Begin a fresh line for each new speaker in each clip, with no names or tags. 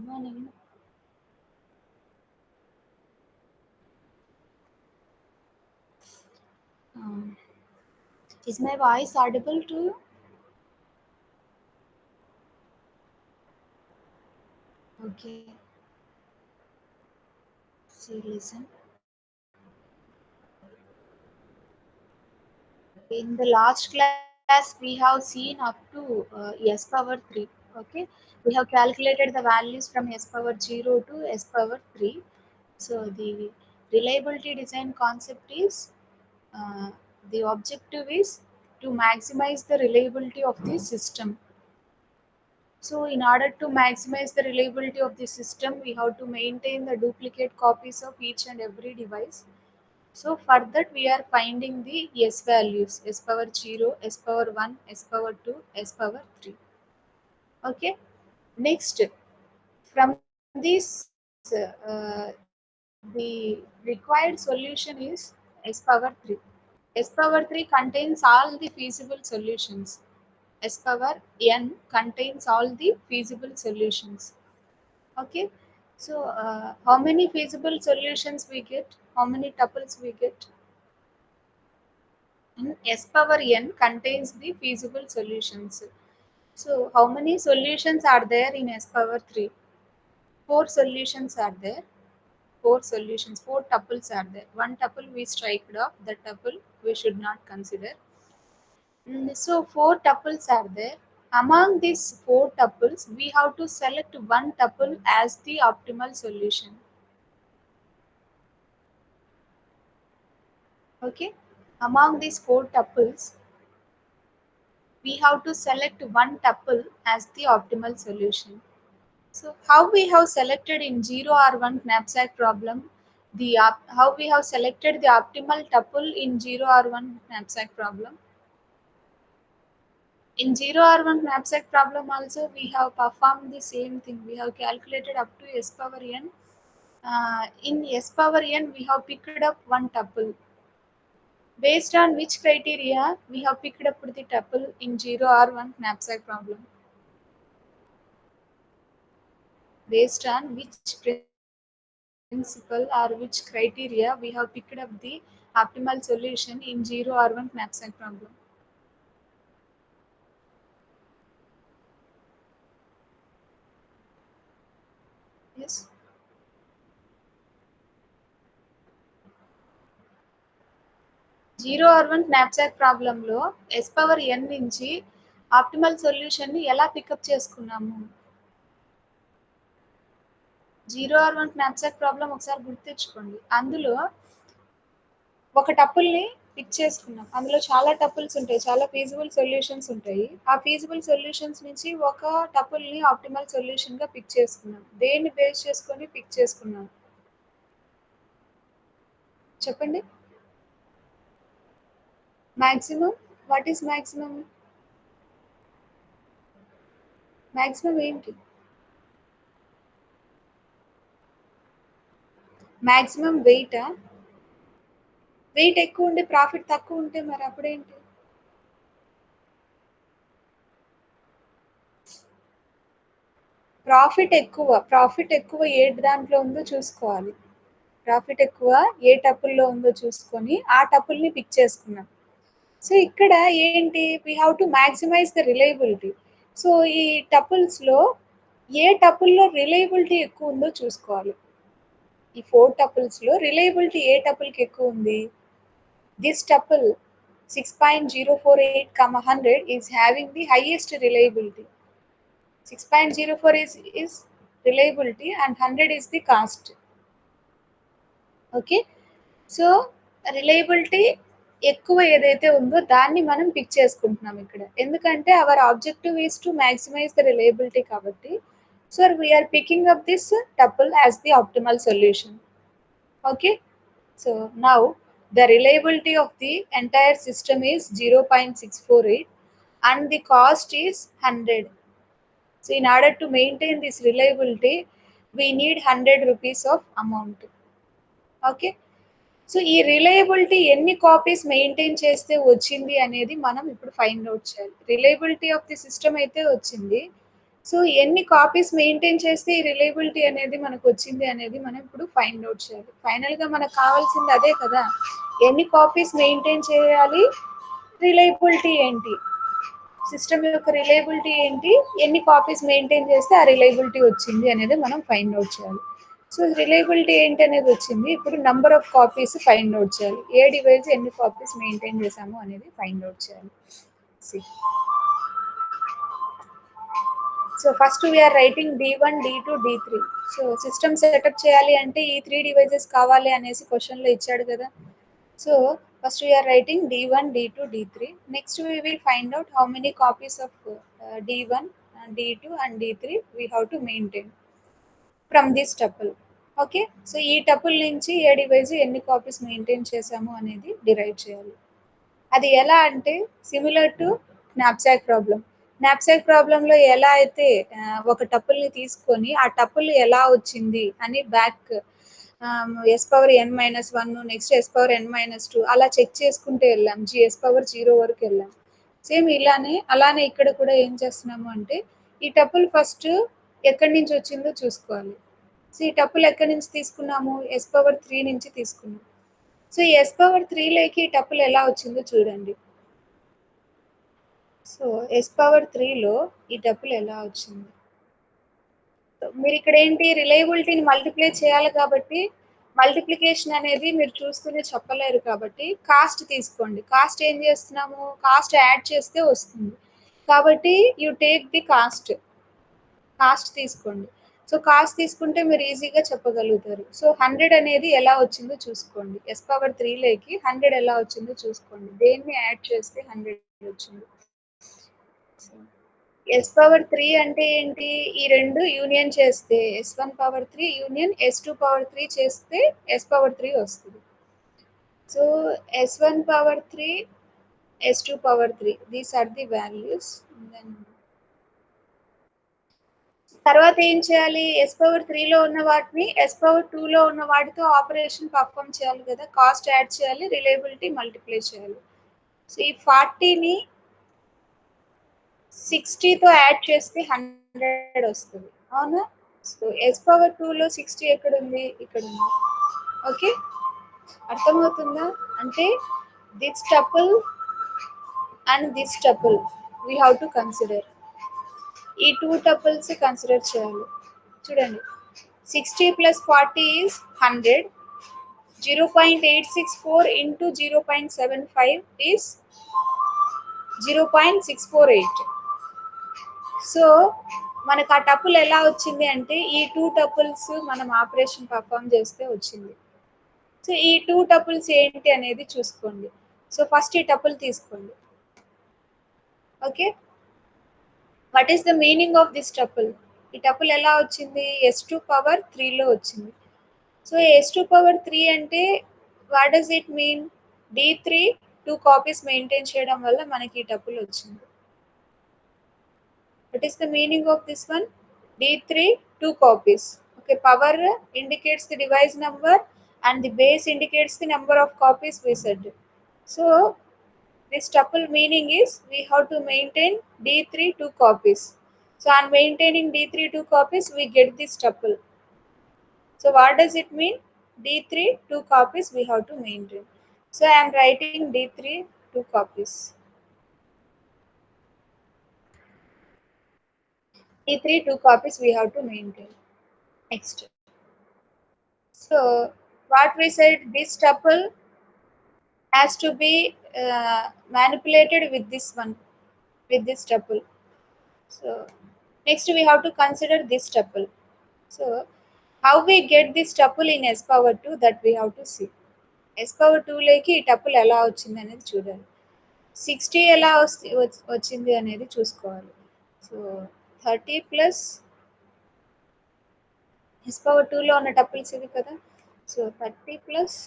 Morning. Um, is my voice audible to you? Okay. See, listen. In the last class, we have seen up to s power 3. Okay. We have calculated the values from s power 0 to s power 3. So, the reliability design concept is uh, the objective is to maximize the reliability of the system. So, in order to maximize the reliability of the system, we have to maintain the duplicate copies of each and every device. So, for that, we are finding the S values S power 0, S power 1, S power 2, S power 3. Okay. Next, from this, the required solution is S power 3. S power 3 contains all the feasible solutions. S power n contains all the feasible solutions. Okay. So, how many feasible solutions we get? How many tuples we get? And S power n contains the feasible solutions. So, how many solutions are there in S power 3? Four solutions are there. Four solutions, four tuples are there. One tuple we strike off, the tuple we should not consider. So, four tuples are there. Among these four tuples, we have to select one tuple as the optimal solution. Okay. Among these four tuples, we have to select one tuple as the optimal solution. So how we have selected in 0 or 1 knapsack problem, how we have selected the optimal tuple in 0 or 1 knapsack problem. In 0 or 1 knapsack problem also we have performed the same thing. We have calculated up to s power n. In s power n we have picked up one tuple. Based on which criteria we have picked up the tuple in 0 or 1 knapsack problem? Based on which principle or which criteria we have picked up the optimal solution in 0 or 1 knapsack problem? Yes. 0 or 1 knapsack ప్రాబ్లంలో s power n నుంచి optimal సొల్యూషన్ని ఎలా pickup చేసుకున్నాము? 0 or 1 knapsack problem ఒకసారి గుర్తు తెచ్చుకోండి. అందులో ఒక టపుల్‌ని pick చేసుకున్నాం. అందులో చాలా టపుల్స్ ఉంటాయి. చాలా ఫీజిబుల్ సొల్యూషన్స్ ఉంటాయి. ఆ ఫీజిబుల్ సొల్యూషన్స్ నుంచి ఒక టపుల్‌ని ఆప్టిమల్ సొల్యూషన్‌గా పిక్ చేసుకున్నాం. దేన్ని బేస్ చేసుకొని పిక్ చేసుకున్నాం? చెప్పండి. Maximum. What is maximum? Maximum ఏంటి? మాక్సిమం వెయిటా? వెయిట్ ఎక్కువుండి ప్రాఫిట్ తక్కువుంటే మరి అప్పుడేంటి? ప్రాఫిట్ ఎక్కువ ఏ దాంట్లో ఉందో చూసుకోవాలి. ప్రాఫిట్ ఎక్కువ ఏ టపుల్‌లో ఉందో చూసుకొని, ఆ టపుల్‌ని పిక్ చేసుకున్నాం. సో, ఇక్కడ ఏంటి? We have to maximize the reliability. So, ఈ టపుల్స్‌లో ఏ టపుల్‌లో రిలయబిలిటీ ఎక్కువుందో చూసుకోవాలి. ఈ 4 టపుల్స్‌లో రిలయబిలిటీ ఏ టపుల్‌కి ఎక్కువుంది? This tuple 6.048, 100 is having the highest reliability. 6.04 is reliability and 100 is the cost. Okay. So, reliability ఎక్కువ ఏదైతే ఉందో దాన్ని మనం పిక్ చేసుకుంటున్నాం ఇక్కడ. ఎందుకంటే our objective is to maximize the reliability కాబట్టి, so, we are picking up this tuple as the optimal solution. Okay. So now the reliability of the entire system is 0.648 and the cost is 100. So in order to maintain this reliability, we need 100 rupees of amount. Okay. So ఈ reliability ఎన్ని copies maintain చేస్తే వచ్చింది అనేది మనం ఇప్పుడు find out చేయాలి. Reliability of the system అయితే వచ్చింది. సో, ఎన్ని కాపీస్ మెయింటైన్ చేస్తే ఈ రిలయబిలిటీ అనేది మనకొచ్చింది అనేది మనం ఇప్పుడు ఫైండ్ ఔట్ చేయాలి. ఫైనల్‌గా మనకు కావాల్సింది అదే కదా! ఎన్ని కాపీస్ మెయింటైన్ చేయాలి? రిలయబిలిటీ ఏంటి? సిస్టమ్ యొక్క రిలయబిలిటీ ఏంటి? ఎన్ని కాపీస్ మెయింటైన్ చేస్తే ఆ రిలయబిలిటీ వచ్చింది అనేది మనం ఫైండ్ ఔట్ చేయాలి. సో, రిలయబిలిటీ ఏంటనేది వచ్చింది. ఇప్పుడు number of copies find out చేయాలి. ఏ డివైస్ ఎన్ని కాపీస్ మెయింటైన్ చేసాము అనేది ఫైండ్ ఔట్ చేయాలి. సి so, first we are writing D1, D2, D3. So, system setup చేయాలి అంటే ఈ 3 డివైసెస్ కావాలి అనేసి క్వెషన్‌లో ఇచ్చాడు కదా! So, first we are writing D1, D2, D3. Next we will find out how many copies of D1, D2 and D3 we have to maintain from this tuple. Okay. So, ఈ tuple నుంచి ఏ device ఎన్ని copies maintain చేసాము అనేది derive చేయాలి. అది ఎలా అంటే similar to knapsack problem. Knapsack ప్రాబ్లమ్‌లో ఎలా అయితే ఒక టపుల్‌ని తీసుకొని ఆ టపుల్ ఎలా వచ్చింది అని బ్యాక్ ఎస్ పవర్ ఎన్ మైనస్ 1 నెక్స్ట్ ఎస్ పవర్ ఎన్ మైనస్ 2 అలా చెక్ చేసుకుంటూ వెళ్ళాం. ఎస్ పవర్ 0 వరకు వెళ్ళాం. సేమ్ అలానే ఇక్కడ కూడా ఏం చేస్తున్నాము అంటే ఈ టపుల్ ఫస్ట్ ఎక్కడి నుంచి వచ్చిందో చూసుకోవాలి. సో, ఈ టపుల్ ఎక్కడి నుంచి తీసుకున్నాము? ఎస్ పవర్ 3 నుంచి తీసుకున్నాం. సో, ఎస్ పవర్ 3 లోకి ఈ టపుల్ ఎలా వచ్చిందో చూడండి. సో, ఎస్ పవర్ 3లో ఈ టపుల్ ఎలా వచ్చింది? మీరిక్కడ ఏంటి రిలయబిలిటీని మల్టిప్లై చేయాలి కాబట్టి, మల్టిప్లికేషన్ అనేది మీరు చూస్తూనే చెప్పలేరు కాబట్టి, కాస్ట్ తీసుకోండి. కాస్ట్ ఏం చేస్తున్నాము? కాస్ట్ యాడ్ చేస్తే వస్తుంది. కాబట్టి you take the cost. Cost తీసుకోండి. సో, కాస్ట్ తీసుకుంటే మీరు ఈజీగా చెప్పగలుగుతారు. సో, 100 అనేది ఎలా వచ్చిందో చూసుకోండి. ఎస్ పవర్ 3 లోకి 100 ఎలా వచ్చిందో చూసుకోండి. దేన్ని యాడ్ చేస్తే 100 వచ్చింది. సో ఎస్ పవర్ 3 అంటే ఏంటి? ఈ 2 యూనియన్ చేస్తే S1 power 3 union S2 power 3 చేస్తే S పవర్ 3 వస్తది. So, S1 power 3, S2 power 3 these are the values. Then తర్వాత ఏం చేయాలి? ఎస్ పవర్ 3లో ఉన్న వాటిని ఎస్ పవర్ 2లో ఉన్న వాటితో ఆపరేషన్ పర్ఫార్మ్ చేయాలి కదా! కాస్ట్ యాడ్ చేయాలి. రిలయబిలిటీ మల్టిప్లై చేయాలి. సో, ఈ 40ని 60తో యాడ్ చేస్తే 100 వస్తది. అవునా? సో, ఎస్ పవర్ 2లో 60 ఎక్కడుంది? ఇక్కడుంది. ఓకే. అర్థమవుతుందా? అంటే this tuple and this tuple we have to consider. ఈ 2 టపుల్స్ కన్సిడర్ చేయాలి. చూడండి. 60 plus 40 is 100. 0.864 into 0.75 is 0.648. So, మనకు ఆ టపుల్ ఎలా వచ్చింది అంటే ఈ 2 టపుల్స్ మనం ఆపరేషన్ పర్ఫార్మ్ చేస్తే వచ్చింది. సో, ఈ 2 టపుల్స్ ఏంటి అనేది చూసుకోండి. సో, ఫస్ట్ ఈ టపుల్ తీసుకోండి. Okay. What is the meaning of this tuple? ఈ టపుల్ ఎలా వచ్చింది? S2 పవర్ 3లో వచ్చింది. సో, S2 పవర్ 3 అంటే what does it mean? D3 2 copies maintain చేయడం వల్ల మనకి ఈ టపుల్ వచ్చింది. What is the meaning of this one? D3 2 copies. Okay, power indicates the device number and the base indicates the number of copies we said. So this tuple meaning is we have to maintain D3 2 copies. So on maintaining D3 2 copies we get this tuple. So what does it mean? D3 2 copies we have to maintain. So I am writing D3 2 copies. D3 2 copies we have to maintain. Next. So what we said, this tuple has to be manipulated with this one, with this tuple. So next we have to consider this tuple. So how we get this tuple in S power 2 that we have to see. S power 2 లోకి ఈ tuple ఎలా వచ్చింది అనేది చూడాలి. 60 ఎలా వచ్చింది అనేది చూసుకోవాలి. సో 30 ప్లస్ S పవర్ 2లో ఉన్న టపుల్స్ ఇవి కదా. So 30 plus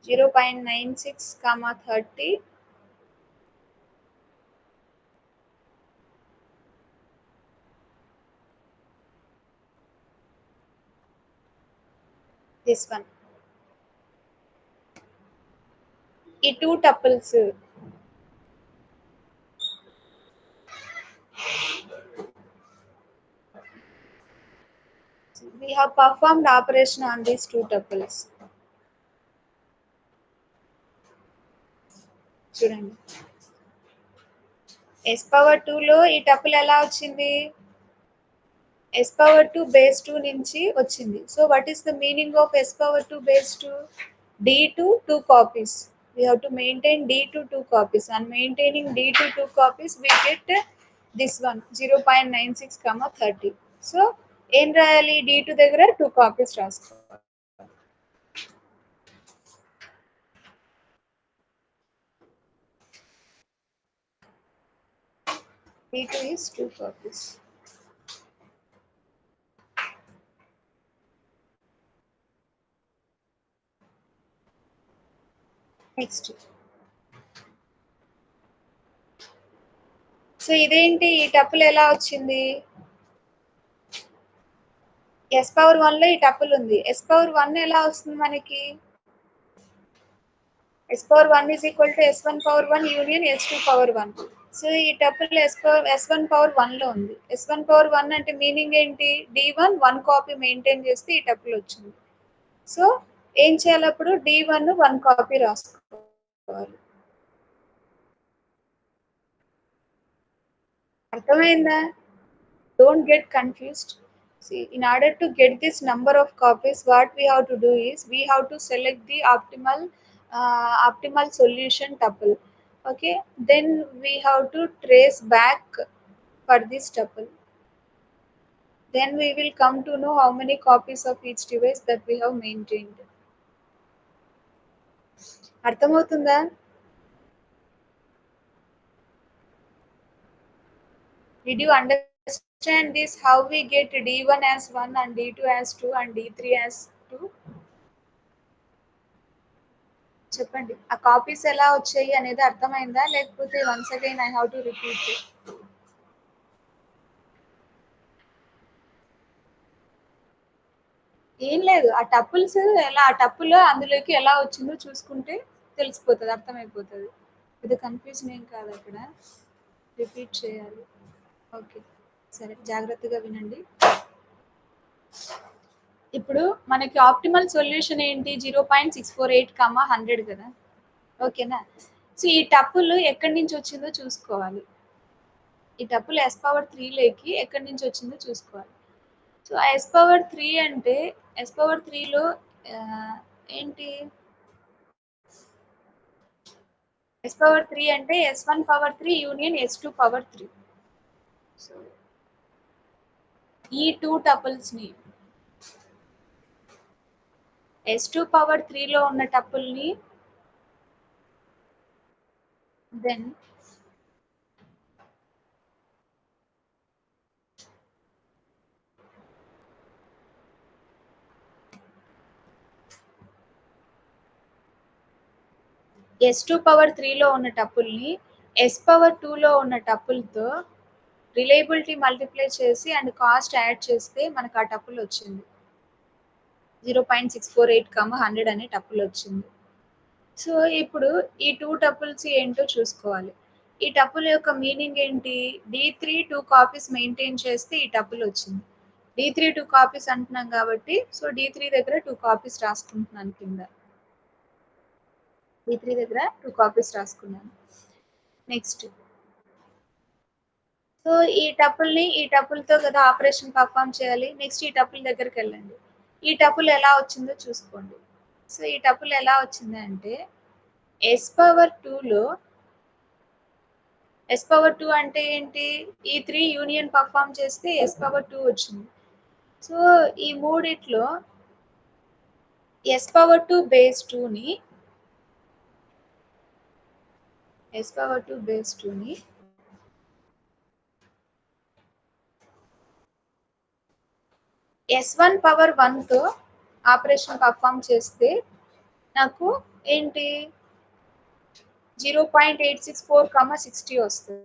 0.96, 30, this one. ఈ 2 tuples we have performed operation on these 2 tuples. చూడండి s పవర్ 2 లో ఈ టపుల్ ఎలా వచ్చింది s పవర్ 2 బేస్ 2 నుంచి వచ్చింది so what is the meaning of s power 2 base 2 d to 2 copies we have to maintain d to 2 copies and maintaining d to 2 copies we get this one 0.96 comma 30 so ఏం రాయాలి d2 దగ్గర 2 copies రాసుకోవాలి d2 is 2 copies next so ఇదేంటి ఈ tuple ఎలా వచ్చింది yes power 1 లో ఈ టపుల్ ఉంది ఎస్ పవర్ 1 ఎలా వస్తుంది మనకి S power 1 is equal to s1 power 1 union s2 power 1 so ఈ టపుల్ s1 పవర్ 1 లో ఉంది s1 పవర్ 1 అంటే మీనింగ్ ఏంటి d1 1 కాపీ మెయింటైన్ చేస్తే ఈ టపుల్ వచ్చింది సో ఏం చేయాలి అప్పుడు d1 1 కాపీ రాసుకోవాలి అర్థమైందా don't get confused see in order to get this number of copies what we have to do is we have to select the optimal solution tuple okay then we have to trace back for this tuple then we will come to know how many copies of each device that we have maintained అర్థమవుతుందా did you understand this how we get d1 as 1 and d2 as 2 and d3 as 2 చెప్పండి ఆ copies ఎలా వచ్చాయి అనేది అర్థమైందా లేకపోతే once again I have to repeat ఏం లేదు ఆ టపుల్స్ ఎలా ఆ టప్పులో అందులోకి ఎలా వచ్చిందో చూసుకుంటే తెలిసిపోతుంది అర్థమైపోతుంది ఇది కన్ఫ్యూజన్ ఏం కాదు అక్కడ రిపీట్ చేయాలి ఓకే సరే జాగ్రత్తగా వినండి ఇప్పుడు మనకి ఆప్టిమల్ సొల్యూషన్ ఏంటి 0.648 కమా 100 కదా ఓకేనా సో ఈ టపుల్ ఎక్కడి నుంచి వచ్చిందో చూసుకోవాలి ఈ టపుల్ ఎస్ పవర్ 3 లేకి ఎక్కడి నుంచి వచ్చిందో చూసుకోవాలి సో ఎస్ పవర్ 3 అంటే ఎస్ పవర్ 3లో ఏంటి ఎస్ పవర్ 3 అంటే s1 power 3 union s2 power 3 so ఈ 2 టపుల్స్ ని s2 పవర్ 3 లో ఉన్న టపుల్ ని దెన్ s2 పవర్ 3 లో ఉన్న టపుల్ ని s పవర్ 2 లో ఉన్న టపుల్ తో రిలయబిలిటీ మల్టిప్లై చేసి అండ్ కాస్ట్ యాడ్ చేస్తే మనకు ఆ టపుల్ వచ్చింది 0.648 100 అనే టపుల్ వచ్చింది సో ఇప్పుడు ఈ 2 టపుల్స్ ఏంటో చూసుకోవాలి ఈ టపుల్ యొక్క మీనింగ్ ఏంటి d3 2 కాపీస్ మెయింటైన్ చేస్తే ఈ టపుల్ వచ్చింది d3 2 కాపీస్ అంటున్నాం కాబట్టి సో d3 దగ్గర 2 కాపీస్ రాసుకుంటున్నాను కింద d3 దగ్గర 2 కాపీస్ రాసుకున్నాను నెక్స్ట్ సో ఈ టపుల్ని ఈ టపుల్తో కదా ఆపరేషన్ పర్ఫామ్ చేయాలి నెక్స్ట్ ఈ టపుల్ దగ్గరికి వెళ్ళండి ఈ టపుల్ ఎలా వచ్చిందో చూసుకోండి సో ఈ టపుల్ ఎలా వచ్చింది అంటే ఎస్ పవర్ 2లో ఎస్ పవర్ 2 అంటే ఏంటి ఈ 3 యూనియన్ పర్ఫామ్ చేస్తే ఎస్ పవర్ 2 వచ్చింది సో ఈ మూడిట్లో ఎస్ పవర్ 2 బేస్ 2ని ఎస్ పవర్ 2 బేస్ 2ని s1 పవర్ 1తో ఆపరేషన్ పర్ఫామ్ చేస్తే నాకు ఏంటి 0.864 60 వస్తుంది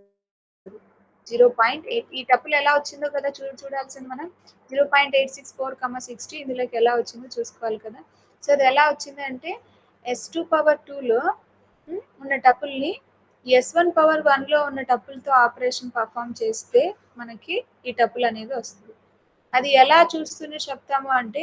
0.8 ఈ టపుల్ ఎలా వచ్చిందో కదా చూడాల్సింది మనం 0.864 60 ఇందులోకి ఎలా వచ్చిందో చూసుకోవాలి కదా సో అది ఎలా వచ్చింది అంటే s2 పవర్ 2లో ఉన్న టపుల్ని S1 పవర్ 1లో ఉన్న టపుల్తో ఆపరేషన్ పర్ఫామ్ చేస్తే మనకి ఈ టపుల్ అనేది వస్తుంది. అది ఎలా చూస్తూనే చెప్తాము అంటే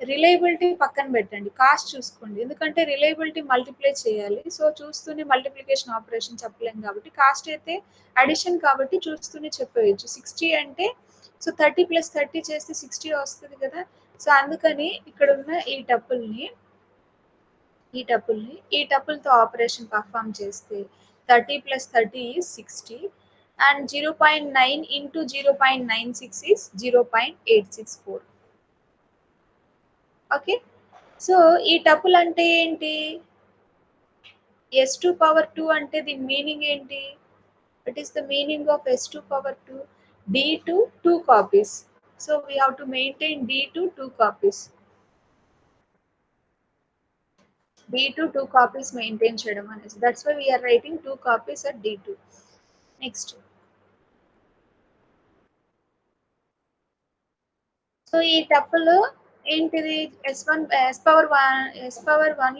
రిలయబిలిటీ పక్కన పెట్టండి, కాస్ట్ చూసుకోండి. ఎందుకంటే రిలయబిలిటీ మల్టిప్లై చేయాలి. సో చూస్తూనే మల్టిప్లికేషన్ ఆపరేషన్ చెప్పలేము కాబట్టి కాస్ట్ అయితే అడిషన్ కాబట్టి చూస్తూనే చెప్పేయచ్చు. 60 అంటే సో 30 + 30 చేస్తే 60 వస్తుంది కదా. సో అందుకని ఇక్కడ ఉన్న ఈ టపుల్తో ఆపరేషన్ పర్ఫామ్ చేస్తే 30 + 30 is 60 and 0.9 into 0.96 is 0.864. Okay. So ఈ టపుల్ అంటే ఏంటి? S2 పవర్ 2 అంటే దీని మీనింగ్ ఏంటి? What is the meaning of S2 power 2? D2 2 copies. So we have to maintain D2 2 copies. D2 2 copies maintain చేయడం అనేసి. That's why we are writing 2 copies at D2. Next. So ఈ tuple ఏంటిది? S1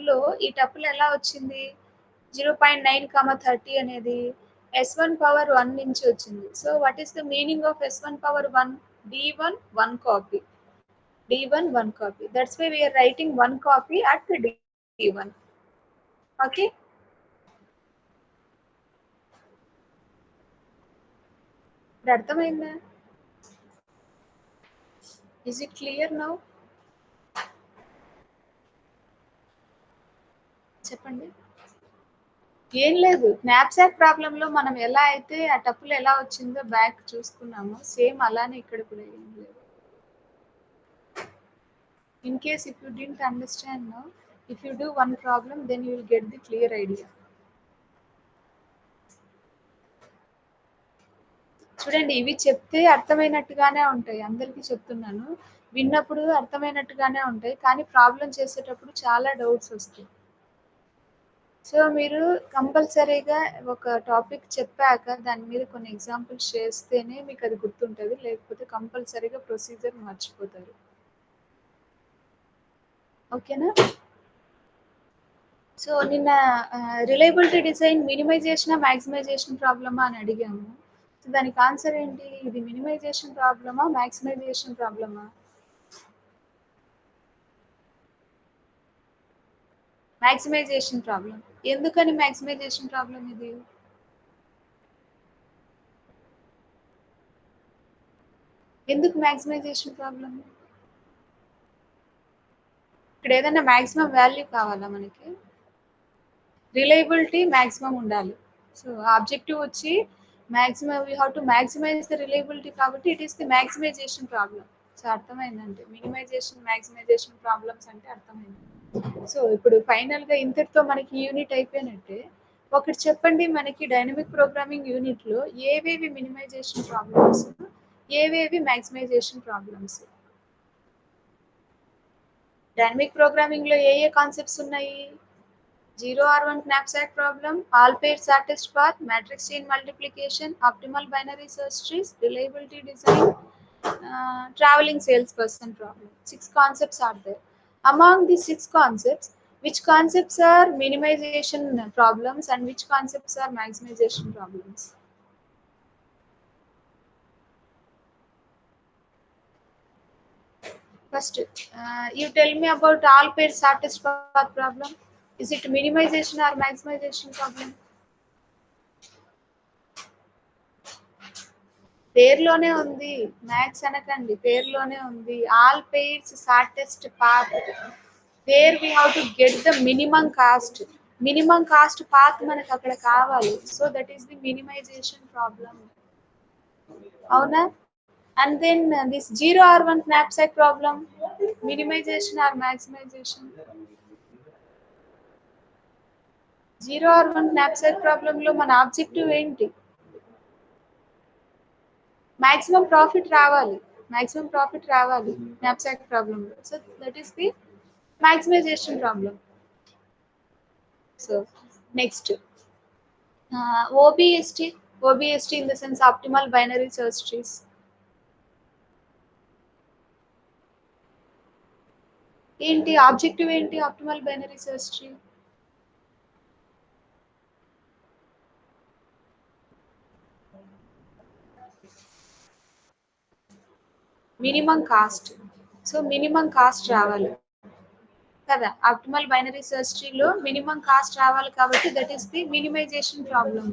లో ఈ tuple ఎలా వచ్చింది? 0.9, 30 అనేది S1 power 1 నుంచి వచ్చింది. So what is the meaning of S1 power 1? D1 1 copy. D1 1 copy. That's why we are writing 1 copy at the D1. Okay. ఇప్పుడు అర్థమైందా? Is it clear now? చెప్పండి. ఏం లేదు, స్నాప్‌చాట్ ప్రాబ్లమ్‌లో మనం ఎలా అయితే ఆ టపుల్ ఎలా వచ్చిందో బ్యాక్ చూసుకున్నామో సేమ్ అలానే ఇక్కడ కూడా ఏం లేదు. In case if you didn't understand now, if you do one problem, then you will get the clear idea. చూడండి, ఇవి చెప్తే అర్థమైనట్టుగానే ఉంటాయి. అందరికీ చెప్తున్నాను. విన్నప్పుడు అర్థమైనట్టుగానే ఉంటాయి. కానీ ప్రాబ్లమ్ చేసేటప్పుడు చాలా డౌట్స్ వస్తాయి. సో మీరు కంపల్సరీగా ఒక టాపిక్ చెప్పాక దాని మీద కొన్ని ఎగ్జాంపుల్స్ చేస్తేనే మీకు అది గుర్తుంటది. లేకపోతే కంపల్సరీగా ప్రొసీజర్ మర్చిపోతారు. ఓకేనా? సో నిన్న రిలయబిలిటీ డిజైన్ మినిమైజేషనా, మాక్సిమైజేషన్ ప్రాబ్లమా అని అడిగాము. సో దానికి ఆన్సర్ ఏంటి? ఇది మినిమైజేషన్ ప్రాబ్లమా, మాక్సిమైజేషన్ ప్రాబ్లమా? మాక్సిమైజేషన్ ప్రాబ్లం. ఎందుకని మాక్సిమైజేషన్ ప్రాబ్లం ఇది? ఎందుకు మాక్సిమైజేషన్ ప్రాబ్లం? ఇక్కడ ఏదైనా మాక్సిమం వాల్యూ కావాలా మనకి? రిలయబిలిటీ మాక్సిమం ఉండాలి. సో ఆబ్జెక్టివ్ వచ్చి maximum we have to maximize the reliability కాబట్టి it is the maximization problem. So అర్థమైందంటే మినిమైజేషన్, మాక్సిమైజేషన్ ప్రాబ్లమ్స్ అంటే అర్థమైంది. సో ఇప్పుడు ఫైనల్‌గా ఇంతటితో మనకి యూనిట్ అయిపోయినట్టే. ఒకటి చెప్పండి, మనకి డైనమిక్ ప్రోగ్రామింగ్ యూనిట్‌లో ఏవేవి మినిమైజేషన్ ప్రాబ్లమ్స్, ఏవేవి మాక్సిమైజేషన్ ప్రాబ్లమ్స్? డైనమిక్ ప్రోగ్రామింగ్‌లో ఏ కాన్సెప్ట్స్ ఉన్నాయి? 0 R1 knapsack problem, all pairs shortest path, matrix chain multiplication, optimal binary search trees, reliability design, traveling salesperson problem. 6 concepts are there. Among these 6 concepts, which concepts are minimization problems and which concepts are maximization problems? First, you tell me about all pairs shortest path problem. Is it minimization or maximization problem? పేరులోనే ఉంది. Maths అనకండి, పేరులోనే ఉంది. All pairs shortest path. Where we have to get the minimum cost. Minimum cost path మనకు అక్కడ కావాలి. So that is the minimization problem. అవునా? And then this 0 R1 knapsack problem, minimization or maximization? 0 R1 knapsack ప్రాబ్లంలో మన objective ఏంటి? Maximum profit రావాలి. Maximum profit రావాలి knapsack ప్రాబ్లంలో. So that is the maximization problem. So next, OBST in the sense optimal binary search trees. ఏంటి objective ఏంటి optimal binary search tree? Minimum cost. So, minimum cost రావాలి కదా! Optimal binary search ట్రీలో minimum cost రావాలి కాబట్టి that is the minimization problem.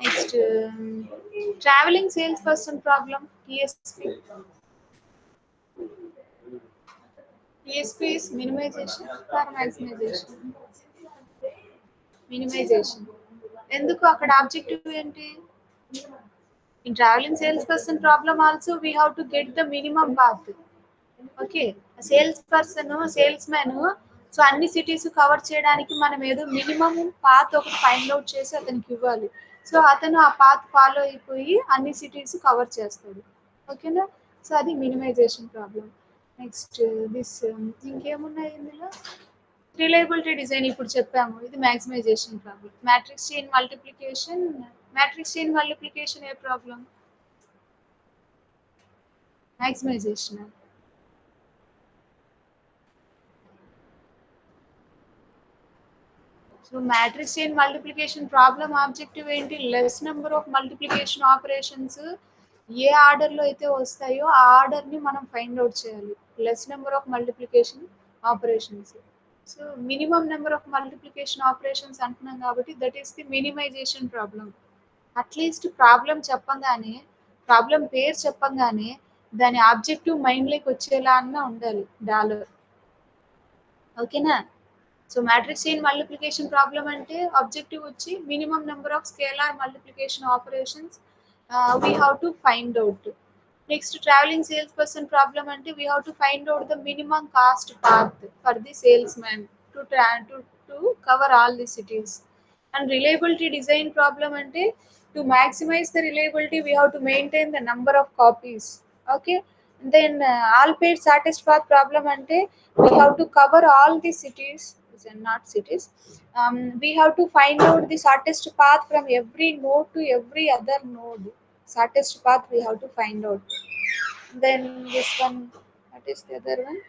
Next travelling sales person problem TSP. TSP is minimization or maximization? Minimization. ఎందుకు అక్కడ objective ఏంటి? In traveling salesperson problem also we have to get the minimum path. Okay. Sales person, sales man so అన్ని cities cover చేయడానికి మనం ఏదో minimum path ఒకటి find out చేసి అతనికి ఇవ్వాలి. సో అతను ఆ పాత్ ఫాలో అయిపోయి అన్ని సిటీస్ కవర్ చేస్తాడు. ఓకేనా? సో అది మినిమైజేషన్ ప్రాబ్లం. నెక్స్ట్ దిస్ ఇంకేమున్నాయి ఇందులో? రిలయబిలిటీ డిజైన్ ఇప్పుడు చెప్పాము. ఇది maximization problem. Matrix chain multiplication. Matrix chain multiplication ఏ problem? Maximization. So matrix chain multiplication problem objective ఏంటి? Less number of multiplication operations ఏ ఆర్డర్లో అయితే వస్తాయో ఆ ఆర్డర్ని మనం ఫైండ్ అవుట్ చేయాలి. Less number of multiplication operations. So minimum number of multiplication operations అంటున్నాం కాబట్టి that is the minimization problem. At least problem చెప్పంగానే, ప్రాబ్లం పేరు చెప్పంగానే దాని ఆబ్జెక్టివ్ మైండ్లోకి వచ్చేలా అన్నా ఉండాలి డాలర్. ఓకేనా? So matrix chain multiplication problem అంటే ఆబ్జెక్టివ్ వచ్చి minimum number of scalar multiplication operations we have to find out. Next travelling sales person problem అంటే we have to find out the minimum cost path for the salesman to cover all the cities. And reliability design problem అంటే to maximize the reliability we have to maintain the number of copies. Okay. Then all paid shortest path problem ante we have to cover all the cities, not cities. We have to find out the shortest path from every node to every other node. Shortest path we have to find out. Then this one, what is the other one?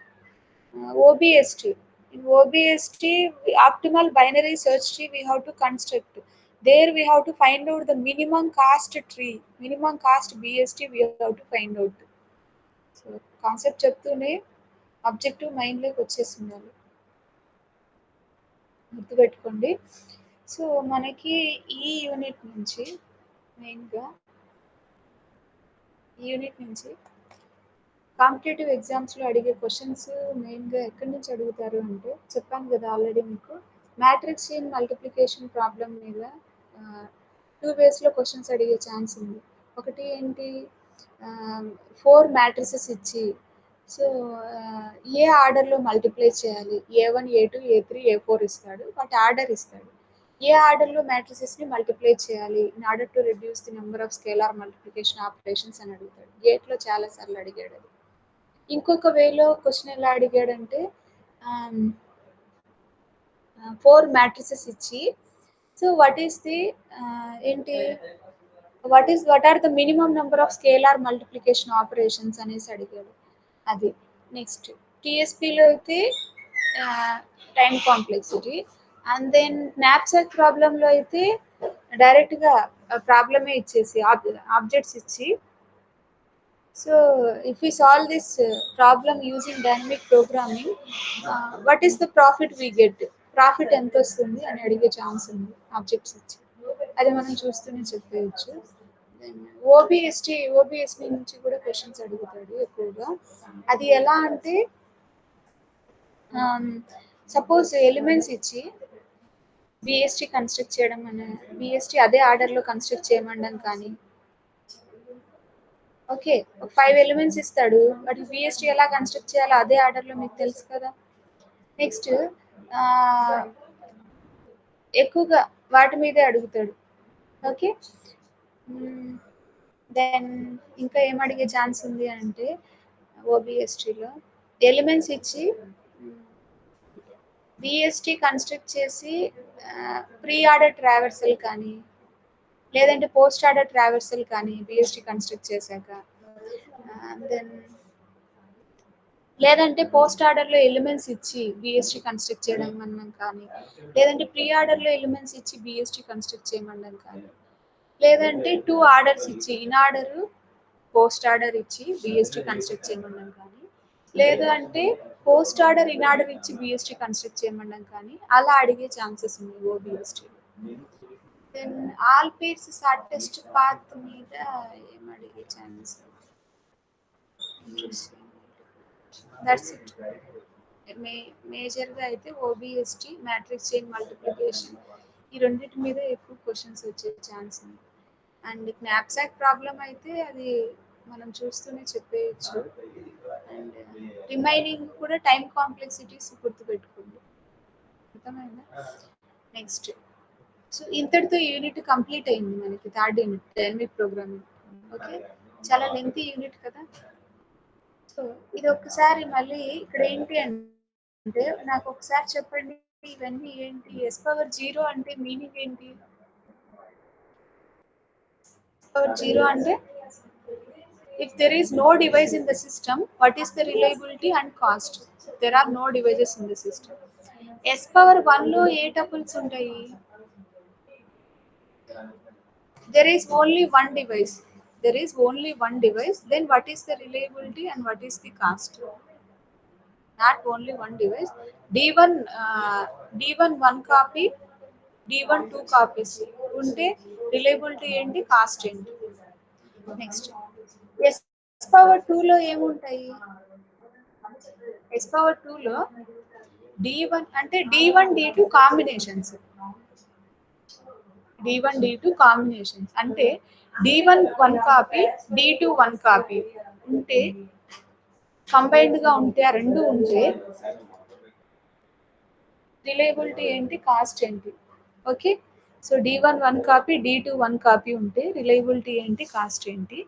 OBST. In OBST, optimal binary search tree we have to construct. There we have to find out the minimum cost tree, minimum cost BST we have to find out. So concept చెప్తూనే objective మైండ్లోకి వచ్చేసిండాలి, గుర్తుపెట్టుకోండి. So మనకి ఈ unit నుంచి మెయిన్గా ఈ unit నుంచి competitive ఎగ్జామ్స్లో అడిగే క్వశ్చన్స్ మెయిన్గా ఎక్కడి నుంచి అడుగుతారు అంటే చెప్పాను కదా ఆల్రెడీ మీకు. మ్యాట్రిక్స్ చైన్ మల్టిప్లికేషన్ ప్రాబ్లం మీద 2 వేస్లో క్వశ్చన్స్ అడిగే ఛాన్స్ ఉంది. ఒకటి ఏంటి, 4 మ్యాట్రిసెస్ ఇచ్చి సో ఏ ఆర్డర్లో మల్టిప్లై చేయాలి, A1 A2 A3 A4 ఇస్తాడు, వాటి ఆర్డర్ ఇస్తాడు. ఏ ఆర్డర్లో మ్యాట్రిసెస్ని మల్టిప్లై చేయాలి in order to reduce the number of scalar multiplication operations అని అడుగుతాడు. గేట్లో చాలాసార్లు అడిగాడు అది. ఇంకొక వేలో క్వశ్చన్ ఎలా అడిగాడంటే 4 మ్యాట్రిసెస్ ఇచ్చి సో వాట్ ఈస్ ది ఏంటి what are the minimum number of scalar multiplication operations అనేసి అడిగాడు. అది నెక్స్ట్ టీఎస్పీలో అయితే time complexity. And then knapsack ప్రాబ్లంలో అయితే డైరెక్ట్గా ప్రాబ్లమే ఇచ్చేసి ఆబ్జెక్ట్స్ ఇచ్చి so if we solve this problem using dynamic programming, what is the profit we get? Profit ఎంత వస్తుంది అని అడిగే ఛాన్స్ ఉంది ఆబ్జెక్ట్స్ ఇచ్చి. అది మనం చూస్తూనే చెప్పేయచ్చు. దెన్ ఓబిఎస్టీ నుంచి కూడా క్వశ్చన్స్ అడుగుతాడు ఎక్కువగా. అది ఎలా అంటే సపోజ్ ఎలిమెంట్స్ ఇచ్చి బిఎస్టీ కన్స్ట్రక్ట్ చేయడం అనే బిఎస్టీ అదే ఆర్డర్లో కన్స్ట్రక్ట్ చేయమండం కానీ ఓకే 5 ఎలిమెంట్స్ ఇస్తాడు, బట్ బిఎస్టీ ఎలా కన్స్ట్రక్ట్ చేయాలో అదే ఆర్డర్లో మీకు తెలుసు కదా. నెక్స్ట్ ఎక్కువగా వాటి మీదే అడుగుతాడు. ఓకే. దెన్ ఇంకా ఏం అడిగే ఛాన్స్ ఉంది అంటే ఓబిఎస్టీలో ఎలిమెంట్స్ ఇచ్చి బిఎస్టీ కన్స్ట్రక్ట్ చేసి ప్రీ ఆర్డర్ ట్రావర్సల్ కానీ లేదంటే పోస్ట్ ఆర్డర్ ట్రావర్సల్ కానీ బిఎస్టీ కన్స్ట్రక్ట్ చేశాక దెన్ లేదంటే పోస్ట్ ఆర్డర్లో ఎలిమెంట్స్ ఇచ్చి బిఎస్టీ కన్స్ట్రక్ట్ చేయడం మనం కానీ లేదంటే ప్రీ ఆర్డర్లో ఎలిమెంట్స్ ఇచ్చి బిఎస్టీ కన్స్ట్రక్ట్ చేయమనడం కానీ లేదంటే 2 ఆర్డర్స్ ఇచ్చి ఇన్ ఆర్డర్ పోస్ట్ ఆర్డర్ ఇచ్చి బిఎస్టీ కన్స్ట్రక్ట్ చేయమన్నాం కానీ, లేదు అంటే పోస్ట్ ఆర్డర్ ఇన్ ఆర్డర్ ఇచ్చి బిఎస్టీ కన్స్ట్రక్ట్ చేయమన్నాం కానీ అలా అడిగే ఛాన్సెస్ ఉన్నాయి OBST. Then all pairs shortest path మీద ఏం అడిగే ఛాన్స్? That's it. మేజర్గా అయితే ఓబిఎస్టీ, మ్యాట్రిక్స్ చైన్ మల్టిప్లికేషన్, ఈ రెండింటి మీద ఎక్కువ క్వశ్చన్స్ వచ్చే ఛాన్స్ ఉంది. అండ్ జ్ఞాప్సాక్ ప్రాబ్లం అయితే అది మనం చూస్తూనే చెప్పేయచ్చు. అండ్ రిమైనింగ్ కూడా టైం కాంప్లెక్సిటీస్ గుర్తుపెట్టుకోండి. అర్థమైందా? నెక్స్ట్, సో ఇంతటితో యూనిట్ కంప్లీట్ అయింది మనకి, third unit dynamic programming. Okay, చాలా లెంతీ యూనిట్ కదా. సో ఇది ఒక్కసారి మళ్ళీ ఇక్కడ ఏంటి అంటే నాకు ఒకసారి చెప్పండి, ఇవన్నీ ఏంటి? ఎస్ పవర్ జీరో అంటే మీనింగ్ ఏంటి? పవర్ జీరో అంటే if there is no device in the system, what is the reliability and cost? There are no devices in the system. S power 1 లో ఏ టపుల్స్ ఉంటాయి? There is only one device. There is only one device. Then what is the reliability and what is the cost? Not only one device. D1 D1 one copy, D1 two copies ఉంటే reliability ఏంటి, cost ఏంటి? Next, yes power 2 లో ఏముంటాయి? Yes power 2 లో D1 అంటే D1 D2 combinations. D1 D2 combinations అంటే D1 one copy, D2 one copy ఉంటే, combined గా ఉంటే, ఆ రెండు ఉంటే రిలయబిలిటీ ఏంటి, కాస్ట్ ఏంటి? Okay, so D1 one copy, D2 one copy ఉంటే రిలయబిలిటీ ఏంటి, కాస్ట్ ఏంటి?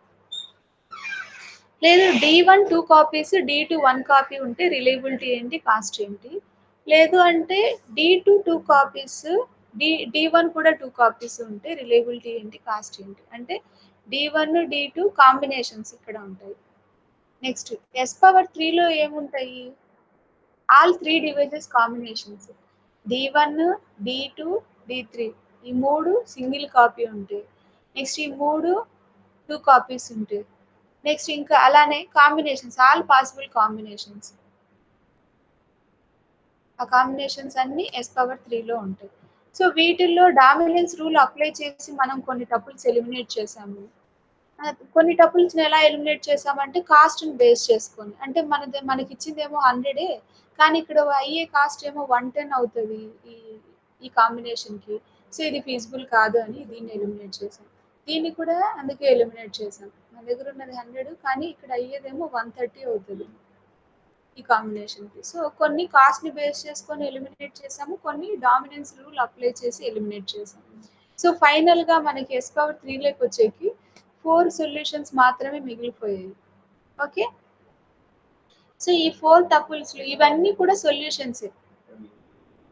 లేదు D1 two copies, D2 one copy ఉంటే రిలయబిలిటీ ఏంటి, కాస్ట్ ఏంటి? లేదు అంటే D2 టూ కాపీస్, D1 కూడా టూ కాపీస్ ఉంటే రిలయబిలిటీ ఏంటి, కాస్ట్ ఏంటి? అంటే D1 D2 కాంబినేషన్స్ ఇక్కడ ఉంటాయి. నెక్స్ట్, ఎస్ పవర్ 3 లో ఏముంటాయి? All three devices combinations. D1 D2 D3 ఈ మూడు సింగిల్ కాపీ ఉంటాయి. నెక్స్ట్ ఈ మూడు టూ కాపీస్ ఉంటాయి. నెక్స్ట్ ఇంకా అలానే కాంబినేషన్స్, ఆల్ పాసిబుల్ కాంబినేషన్స్. ఆ కాంబినేషన్స్ అన్ని ఎస్ పవర్ 3 లో ఉంటాయి. సో వీటిల్లో డామినెన్స్ రూల్ అప్లై చేసి మనం కొన్ని టపుల్స్ ఎలిమినేట్ చేసాము. కొన్ని టపుల్స్ ఎలా ఎలిమినేట్ చేసామంటే కాస్ట్ ని బేస్ చేసుకొని, అంటే మనకి ఇచ్చిందేమో 100, కానీ ఇక్కడ అయ్యే కాస్ట్ ఏమో 110 అవుతుంది ఈ ఈ కాంబినేషన్ కి. సో ఇది ఫీజిబుల్ కాదు అని దీన్ని ఎలిమినేట్ చేసాం. దీన్ని కూడా అందుకే ఎలిమినేట్ చేసాం. మన దగ్గర ఉన్నది 100 కానీ ఇక్కడ అయ్యేదేమో 130 అవుతుంది ఈ కాంబినేషన్ కి. సో కొన్ని కాస్ట్ ని బేస్ చేసుకొని ఎలిమినేట్ చేసాము, కొన్ని డామినెన్స్ రూల్ అప్లై చేసి ఎలిమినేట్ చేసాము. సో ఫైనల్ గా మనకి ఎస్ పవర్ 3 లోకి వచ్చేకి 4 సొల్యూషన్స్ మాత్రమే మిగిలిపోయాయి. ఓకే, సో ఈ 4 టపుల్స్ ఇవన్నీ కూడా సొల్యూషన్స్.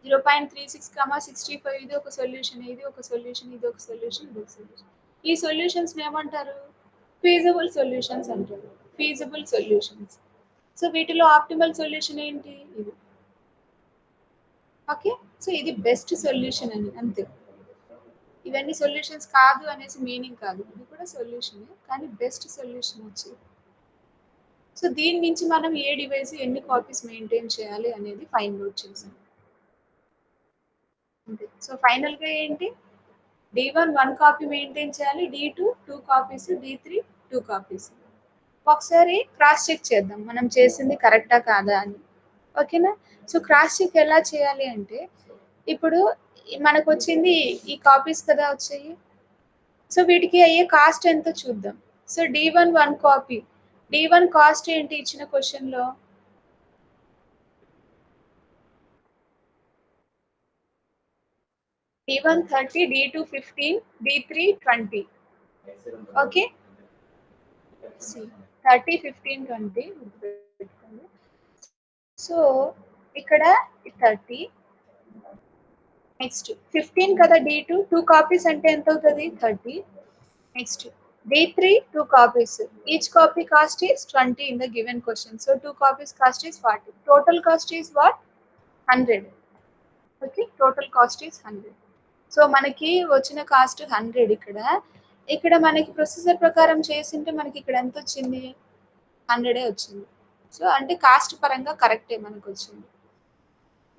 0.36, 65 ఇది ఒక సొల్యూషన్, ఇది ఒక సొల్యూషన్, ఇది ఒక సొల్యూషన్, ఇది ఒక సొల్యూషన్. ఈ సొల్యూషన్స్ ఏమంటారు? ఫీజిబుల్ సొల్యూషన్స్ అంటారు. Feasible solutions. సో వీటిలో ఆప్టిమల్ సొల్యూషన్ ఏంటి? ఇది. ఓకే, సో ఇది బెస్ట్ సొల్యూషన్ అని, అంతే. ఇవన్నీ సొల్యూషన్స్ కాదు అనేసి మీనింగ్ కాదు, ఇది కూడా సొల్యూషనే కానీ బెస్ట్ సొల్యూషన్ వచ్చి. సో దీని నుంచి మనం ఏ డివైస్ ఎన్ని కాపీస్ మెయింటైన్ చేయాలి అనేది ఫైండ్ అవుట్ చేసాం. అంతే. సో ఫైనల్గా ఏంటి? D1 వన్ కాపీ మెయింటైన్ చేయాలి, D2 two copies, D3 two copies. ఒకసారి క్రాస్ చెక్ చేద్దాం మనం చేసింది కరెక్టా కాదా అని. ఓకేనా? సో క్రాస్ చెక్ ఎలా చేయాలి అంటే, ఇప్పుడు మనకు వచ్చింది ఈ కాపీస్ కదా వచ్చాయి. సో వీటికి అయ్యే కాస్ట్ ఎంతో చూద్దాం. So D1 one copy, D1 cost ఏంటి ఇచ్చిన క్వశ్చన్ లో? D1 30, D2 15, D3 20. Okay, 30, 15, 20. So ఇక్కడ 30, నెక్స్ట్ 15 కదా D2 టూ కాపీస్ అంటే ఎంత అవుతుంది? 30. Next D3 two copies, each copy cost is 20 in the given question. So two copies cost is 40. Total cost is what? 100. Okay, total cost is 100. So మనకి వచ్చిన cost 100 ఇక్కడ. ఇక్కడ మనకి procedure ప్రకారం చేసింటే మనకి ఇక్కడ ఎంత వచ్చింది? 100 వచ్చింది. సో, అంటే కాస్ట్ పరంగా కరెక్టే మనకొచ్చింది.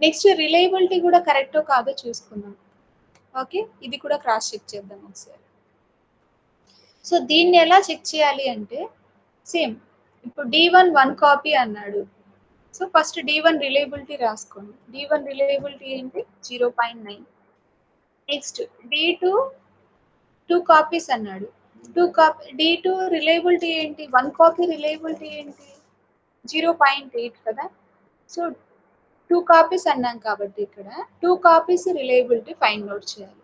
నెక్స్ట్ రిలయబిలిటీ గూడా కరెక్టో కాదో చూసుకుందాం. ఓకే. ఇది కూడా క్రాస్ చెక్ చేద్దాం ఒకసారి. సో, దీన్ని ఎలా చెక్ చేయాలి అంటే సేమ్. ఇప్పుడు D1 1 కాపీ అన్నాడు. సో, ఫస్ట్ D1 రిలయబిలిటీ రాసుకోండి. D1 రిలయబిలిటీ ఏంటి? 0.9. నెక్స్ట్ D2 2 కాపీస్ అన్నాడు. 2 D2 రిలయబిలిటీ ఏంటి? 1 కాపీ రిలయబిలిటీ ఏంటి? 0.8 కదా! సో, 2 కాపీస్ అన్నాం కాబట్టి ఇక్కడ 2 కాపీస్ రిలయబిలిటీ ఫైండ్ ఔట్ చేయాలి.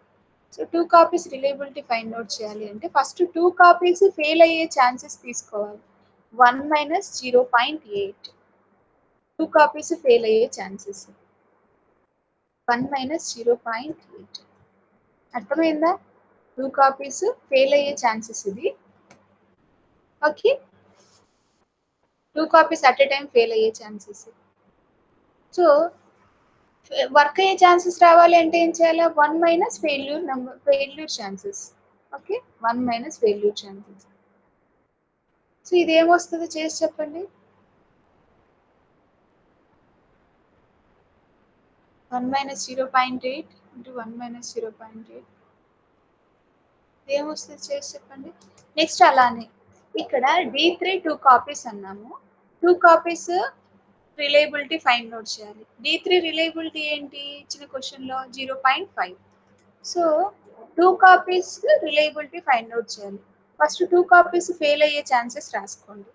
So, 2 copies reliability find out చేయాలి అంటే ఫస్ట్ 2 కాపీస్ ఫెయిల్ అయ్యే ఛాన్సెస్ తీసుకోవాలి. 1 మైనస్ 0.8. 2 కాపీస్ ఫెయిల్ అయ్యే ఛాన్సెస్. 1 మైనస్ 0.8. అర్థమైందా? 2 కాపీస్ ఫెయిల్ అయ్యే ఛాన్సెస్ ఇది. Okay. 2 copies at a time fail అయ్యే ఛాన్సెస్. సో, వర్క్ అయ్యే ఛాన్సెస్ రావాలి అంటే ఏం చేయాలి? 1 minus failure chances. Okay. 1 minus failure chances. So, ఇదేమొస్తదో చేసి చెప్పండి. 1 మైనస్ 0.8 ఇంటూ 1 మైనస్ 0.8 ఏమొస్తది చేసి చెప్పండి. నెక్స్ట్ అలానే ఇక్కడ D3 2 కాపీస్ అన్నాము. 2 కాపీస్ రిలయబిలిటీ ఫైండ్ ఔట్ చేయాలి. D3 రిలయబిలిటీ ఏంటి? ఇచ్చిన క్వెషన్‌లో 0.5. So, 2 copies reliability find out చేయాలి. ఫస్ట్ 2 కాపీస్ ఫెయిల్ అయ్యే ఛాన్సెస్ రాసుకోండి.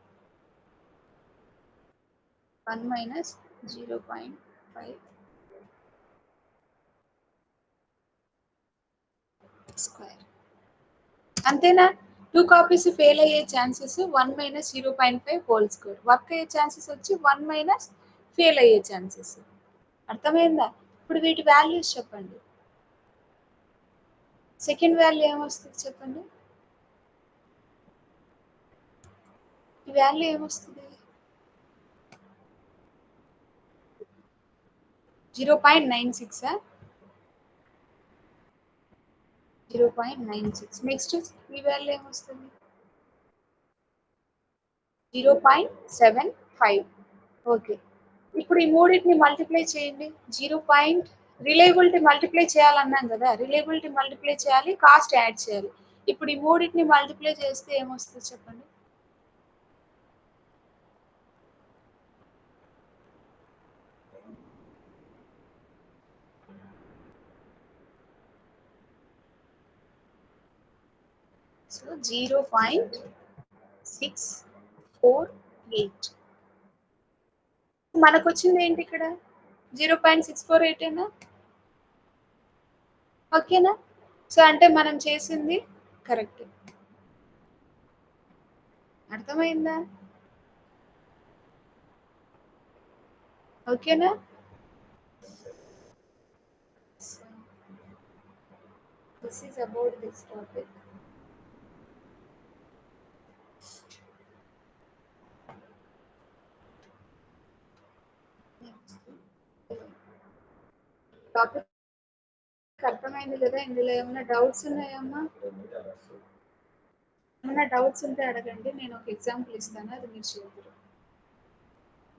1 మైనస్ 0.5 స్క్వేర్. అంతేనా? 2 కాపీస్ ఫెయిల్ అయ్యే chances 1 minus 0.5 whole square. Work అయ్యే ఛాన్సెస్ వచ్చి 1 మైనస్ ఫెయిల్ అయ్యే ఛాన్సెస్. అర్థమైందా? ఇప్పుడు వీటి వాల్యూస్ చెప్పండి. సెకండ్ వాల్యూ ఏమొస్తది చెప్పండి? ఈ వాల్యూ ఏమొస్తది? 0.96 0.96. నెక్స్ట్ ఈ వాల్యూ ఏమొస్తది? 0.75. ఓకే. ఇప్పుడు ఈ మూడిటిని మల్టిప్లై చేయండి. 0. రిలయబిలిటీ మల్టిప్లై చేయాలన్నాం కదా! రిలయబిలిటీ మల్టిప్లై చేయాలి, కాస్ట్ యాడ్ చేయాలి. ఇప్పుడు ఈ మూడిటిని మల్టిప్లై చేస్తే ఏమొస్తది చెప్పండి? సో, 0.648. మనకొచ్చింది ఏంటి ఇక్కడ? 0.648 ఏనా? ఓకేనా? సో, అంటే మనం చేసింది కరెక్ట్. అర్థమైందా? ఓకేనా? So, this is about this topic. Topic అర్థమైంది కదా? ఇందులో ఏమైనా డౌట్స్ ఉన్నాయమ్మా? ఏమైనా డౌట్స్ ఉంటే అడగండి. నేను ఒక ఎగ్జాంపుల్ ఇస్తాను. అది మీరు చేద్దురు.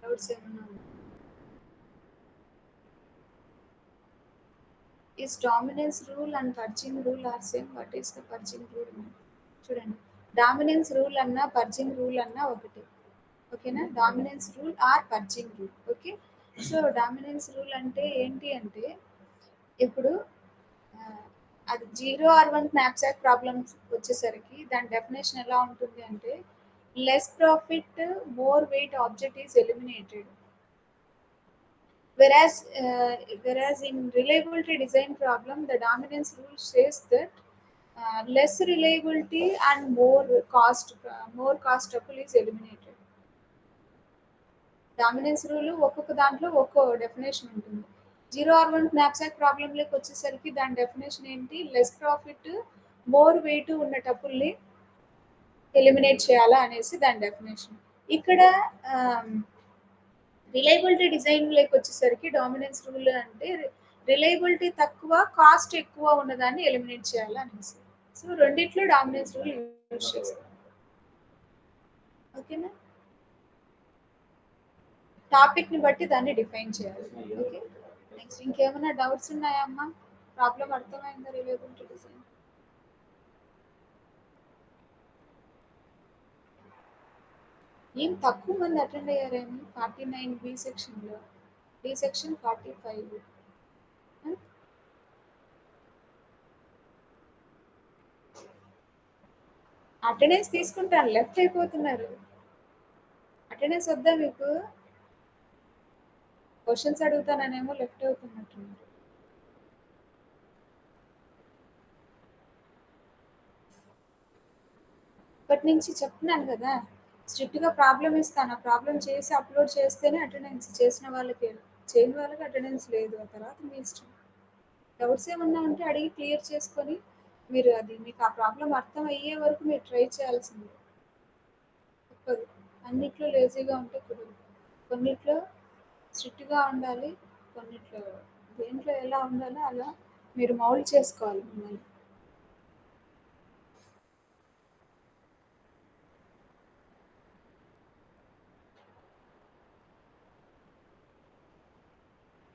డౌట్స్ ఏమన్నా ఉన్నాయా? Is dominance rule and purging rule are same? What is the purging rule? చూడండి. డామినెన్స్ రూల్ అన్నా పర్జింగ్ రూల్ అన్నా ఒకటే. ఓకేనా? Dominance rule or purging rule. Okay. So, dominance rule అంటే ఏంటి అంటే ఇప్పుడు అది 0 or 1 స్నాప్‌షాట్ ప్రాబ్లమ్స్ వచ్చేసరికి దాని డెఫినిషన్ ఎలా ఉంటుంది అంటే less profit more weight object is eliminated. Whereas, whereas in reliability design problem, the dominance rule says that less reliability and more cost tuple is eliminated. Dominance rule ఒక్కొక్క దాంట్లో ఒక్కో definition ఉంటుంది. 0 or 1 snapshot ప్రాబ్లంలోకి వచ్చేసరికి దాని definition ఏంటి? Less profit more wait ఉన్న టపుల్ని eliminate చేయాలా అనేసి దాని డెఫినేషన్. ఇక్కడ రిలయబిలిటీ డిజైన్‌లోకి వచ్చేసరికి డామినెన్స్ రూల్ అంటే రిలయబిలిటీ తక్కువ, కాస్ట్ ఎక్కువ ఉన్నదాన్ని ఎలిమినేట్ చేయాలి అనేసి. సో, రెండిట్లో డామినెన్స్ రూల్ యూజ్ చేస్తాం. ఓకేనా? టాపిక్‌ని బట్టి దాన్ని డిఫైన్ చేయాలి. ఓకే. నెక్స్ట్ ఇంకేమైనా డౌట్స్ ఉన్నాయా అమ్మా? ప్రాబ్లమ్ అర్థమైందా రిలేటెడ్ టు డిజైన్? ఏం తక్కువ మంది అటెండ్ అయ్యారేమి 49 బి సెక్షన్‌లో. D section 45. హ్మ్. అటెండెన్స్ తీసుకుంటాను. లెఫ్ట్ అయిపోతున్నారు. అటెండెన్స్ వద్దా మీకు? క్వెషన్స్ అడుగుతాననేమో లెఫ్ట్ అవుతున్నట్టున్నారు. ఇప్పటి నుంచి చెప్తున్నాను కదా! స్ట్రిక్ట్‌గా ప్రాబ్లమ్ ఇస్తాను. ఆ ప్రాబ్లమ్ చేసి అప్‌లోడ్ చేస్తేనే అటెండెన్స్. చేసిన వాళ్ళకే. చేయని వాళ్ళకి అటెండెన్స్ లేదు. ఆ తర్వాత మీ ఇష్టం. డౌట్స్ ఏమన్నా ఉంటే అడిగి క్లియర్ చేసుకొని, మీరు అది మీకు ఆ ప్రాబ్లమ్ అర్థం అయ్యే వరకు మీరు ట్రై చేయాల్సిందే. తప్పదు. అన్నిట్లో లేజీగా ఉంటే కుదరదు. కొన్నిట్లో స్ట్రిక్ట్‌గా ఉండాలి. కొన్నిట్లో దేంట్లో ఎలా ఉండాలో అలా మీరు మౌల్డ్ చేసుకోవాలి మిమ్మల్ని.